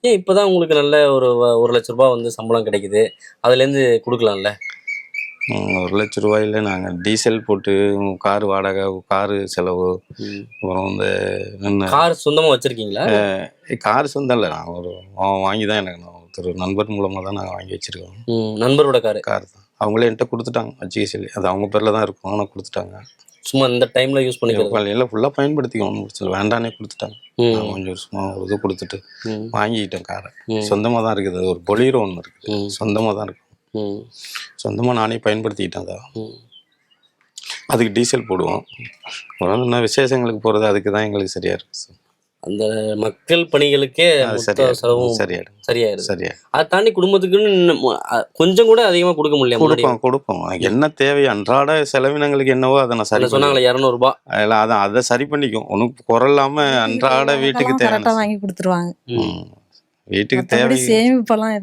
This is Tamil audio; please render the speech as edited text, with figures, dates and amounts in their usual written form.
ஏன் இப்பதான் உங்களுக்கு நல்ல ஒரு 1,00,000 வந்து சம்பளம் கிடைக்குது, அதுலேருந்து கொடுக்கலாம்ல? 1,00,000 நாங்கள் டீசல் போட்டு கார் வாடகை, காரு செலவு, அப்புறம் இந்த என்ன கார் சொந்தமா வச்சிருக்கீங்களா? கார் சொந்தம் இல்லை. நான் வாங்கி தான் எனக்கு நான் ஒருத்தர் நண்பர் மூலமாக தான் நாங்கள் வாங்கி வச்சுருக்கோம். நண்பரோட கார் தான் அவங்களே என்கிட்ட கொடுத்துட்டாங்க வச்சுக்க சொல்லி. அது அவங்க பேரில் தான் இருக்கும், ஆனால் கொடுத்துட்டாங்க. சும்மா இந்த டைமில் யூஸ் பண்ணிக்கலாம், இல்லை ஃபுல்லாக பயன்படுத்திக்கணும் முடிச்சல, வேண்டானே கொடுத்துட்டாங்க. நான் கொஞ்சம் சும்மா ஒரு இது கொடுத்துட்டு வாங்கிக்கிட்டேன் காரை. சொந்தமாக தான் இருக்குது. ஒரு பொலீரோ ஒன்று இருக்குது, சொந்தமாக தான் இருக்கு. சொந்தமாக நானே பயன்படுத்திக்கிட்டேன். அதான் அதுக்கு டீசல் போடுவோம். என்ன விசேஷங்களுக்கு போகிறது, அதுக்கு தான் எங்களுக்கு சரியா இருக்கு சார். அந்த மக்கள் பணிகளுக்கே செலவும் சரியாயிடுது. அதை தாண்டி குடும்பத்துக்குன்னு கொஞ்சம் கூட அதிகமாக கொடுக்க முடியல. கொடுப்போம் என்ன தேவை, அன்றாட செலவினங்களுக்கு என்னவோ அதை நான் சரி சொன்னாங்களே 200 அதான் அதை சரி பண்ணிக்கும். ஒன்றும் குறையில்லாம அன்றாட வீட்டுக்கு தேவை வாங்கி கொடுத்துருவாங்க. வீட்டுக்கு தேவை சேமிப்பெல்லாம்